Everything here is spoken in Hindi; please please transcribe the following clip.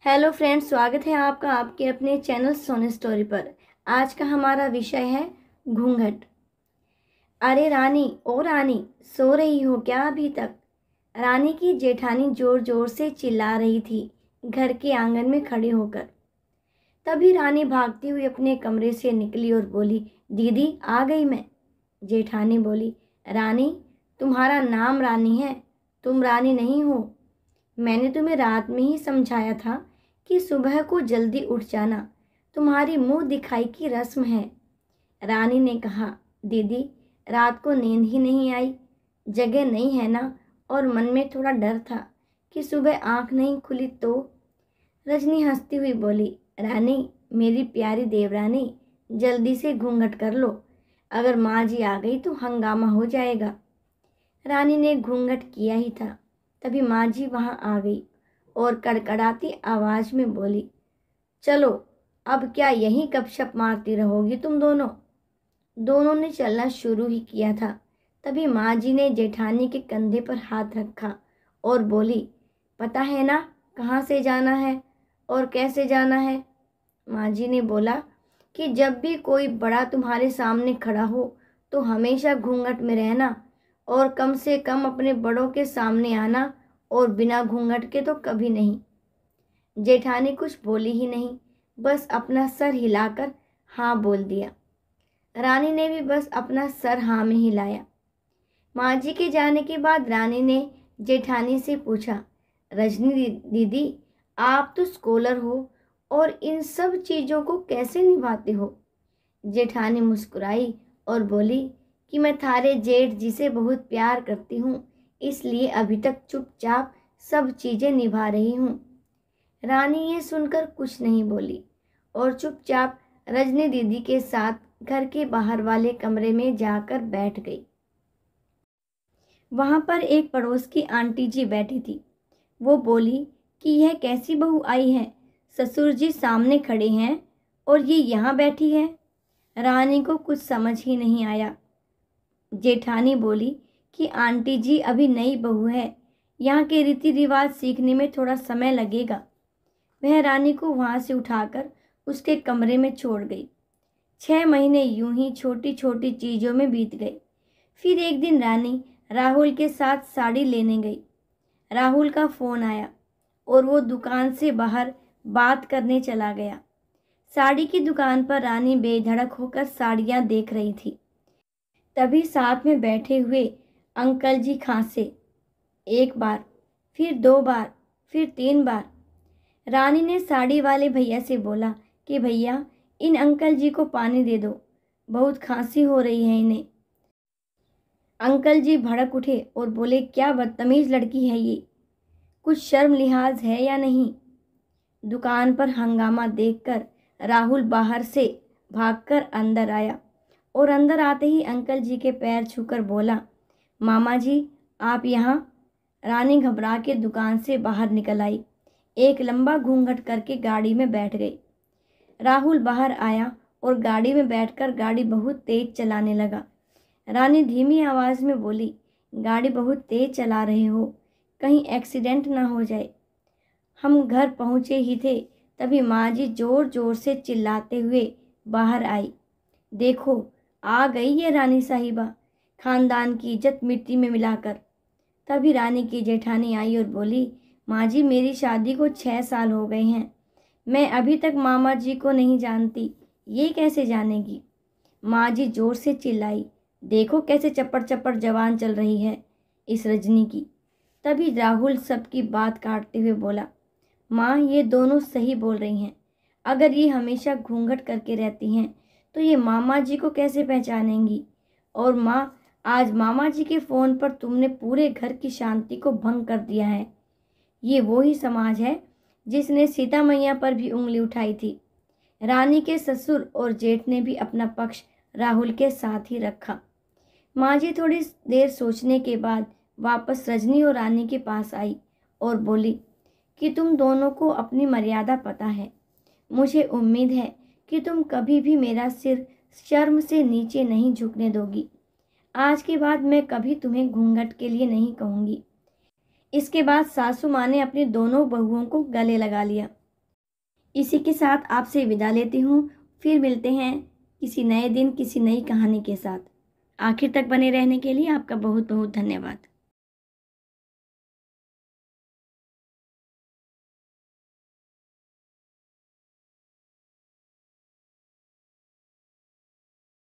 हेलो फ्रेंड्स, स्वागत है आपका आपके अपने चैनल सोनी स्टोरी पर। आज का हमारा विषय है घूंघट। अरे रानी, ओ रानी, सो रही हो क्या अभी तक? रानी की जेठानी जोर जोर से चिल्ला रही थी घर के आंगन में खड़े होकर। तभी रानी भागती हुई अपने कमरे से निकली और बोली, दीदी आ गई मैं। जेठानी बोली, रानी, तुम्हारा नाम रानी है, तुम रानी नहीं हो। मैंने तुम्हें रात में ही समझाया था कि सुबह को जल्दी उठ जाना, तुम्हारी मुंह दिखाई की रस्म है। रानी ने कहा, दीदी रात को नींद ही नहीं आई, जगह नहीं है ना, और मन में थोड़ा डर था कि सुबह आंख नहीं खुली तो। रजनी हंसती हुई बोली, रानी, मेरी प्यारी देवरानी, जल्दी से घूंघट कर लो, अगर माँ जी आ गई तो हंगामा हो जाएगा। रानी ने घूंघट किया ही था, तभी माँ जी वहां आ गई और कड़कड़ाती आवाज में बोली, चलो अब क्या यहीं गपशप मारती रहोगी तुम दोनों? दोनों ने चलना शुरू ही किया था। तभी माँ जी ने जेठानी के कंधे पर हाथ रखा और बोली, पता है ना कहाँ से जाना है और कैसे जाना है? माँ जी ने बोला कि जब भी कोई बड़ा तुम्हारे सामने खड़ा हो तो हमेशा घूंघट में रहना, और कम से कम अपने बड़ों के सामने आना, और बिना घूंघट के तो कभी नहीं। जेठानी कुछ बोली ही नहीं, बस अपना सर हिलाकर हाँ बोल दिया। रानी ने भी बस अपना सर हाँ में हिलाया। माँ जी के जाने के बाद रानी ने जेठानी से पूछा, रजनी दीदी, आप तो स्कॉलर हो और इन सब चीज़ों को कैसे निभाते हो? जेठानी मुस्कुराई और बोली कि मैं थारे जेठ जी से बहुत प्यार करती हूँ, इसलिए अभी तक चुपचाप सब चीज़ें निभा रही हूँ। रानी ये सुनकर कुछ नहीं बोली और चुपचाप रजनी दीदी के साथ घर के बाहर वाले कमरे में जाकर बैठ गई। वहां पर एक पड़ोस की आंटी जी बैठी थी। वो बोली कि यह कैसी बहू आई है, ससुर जी सामने खड़े हैं और ये यहाँ बैठी है। रानी को कुछ समझ ही नहीं आया। जेठानी बोली कि आंटी जी अभी नई बहू है, यहाँ के रीति रिवाज सीखने में थोड़ा समय लगेगा। वह रानी को वहां से उठाकर उसके कमरे में छोड़ गई। 6 महीने यूं ही छोटी छोटी चीजों में बीत गए। फिर एक दिन रानी राहुल के साथ साड़ी लेने गई। राहुल का फोन आया और वो दुकान से बाहर बात करने चला गया। साड़ी की दुकान पर रानी बेधड़क होकर साड़ियां देख रही थी। तभी साथ में बैठे हुए अंकल जी खांसे। एक बार, फिर 2 बार, फिर 3 बार। रानी ने साड़ी वाले भैया से बोला कि भैया, इन अंकल जी को पानी दे दो, बहुत खांसी हो रही है इन्हें। अंकल जी भड़क उठे और बोले, क्या बदतमीज लड़की है ये, कुछ शर्म लिहाज है या नहीं? दुकान पर हंगामा देखकर राहुल बाहर से भागकर अंदर आया और अंदर आते ही अंकल जी के पैर छूकर बोला, मामा जी आप यहाँ? रानी घबरा के दुकान से बाहर निकल आई, एक लंबा घूंघट करके गाड़ी में बैठ गई। राहुल बाहर आया और गाड़ी में बैठकर गाड़ी बहुत तेज चलाने लगा। रानी धीमी आवाज में बोली, गाड़ी बहुत तेज चला रहे हो, कहीं एक्सीडेंट ना हो जाए। हम घर पहुंचे ही थे, तभी माँ जी जोर जोर से चिल्लाते हुए बाहर आई, देखो आ गई ये रानी साहिबा, खानदान की इज्जत मिट्टी में मिलाकर। तभी रानी की जेठानी आई और बोली, माँ जी मेरी शादी को 6 साल हो गए हैं, मैं अभी तक मामा जी को नहीं जानती, ये कैसे जानेगी? माँ जी जोर से चिल्लाई, देखो कैसे चप्पड़ चप्पड़ जवान चल रही है इस रजनी की। तभी राहुल सबकी बात काटते हुए बोला, माँ ये दोनों सही बोल रही हैं, अगर ये हमेशा घूंघट करके रहती हैं तो ये मामा जी को कैसे पहचानेंगी? और माँ, आज मामा जी के फ़ोन पर तुमने पूरे घर की शांति को भंग कर दिया है। ये वो ही समाज है जिसने सीता मैया पर भी उंगली उठाई थी। रानी के ससुर और जेठ ने भी अपना पक्ष राहुल के साथ ही रखा। माँ जी थोड़ी देर सोचने के बाद वापस रजनी और रानी के पास आई और बोली कि तुम दोनों को अपनी मर्यादा पता है। मुझे उम्मीद है कि तुम कभी भी मेरा सिर शर्म से नीचे नहीं झुकने दोगी। आज के बाद मैं कभी तुम्हें घूंघट के लिए नहीं कहूँगी। इसके बाद सासू माँ ने अपनी दोनों बहुओं को गले लगा लिया। इसी के साथ आपसे विदा लेती हूँ। फिर मिलते हैं किसी नए दिन किसी नई कहानी के साथ। आखिर तक बने रहने के लिए आपका बहुत बहुत धन्यवाद।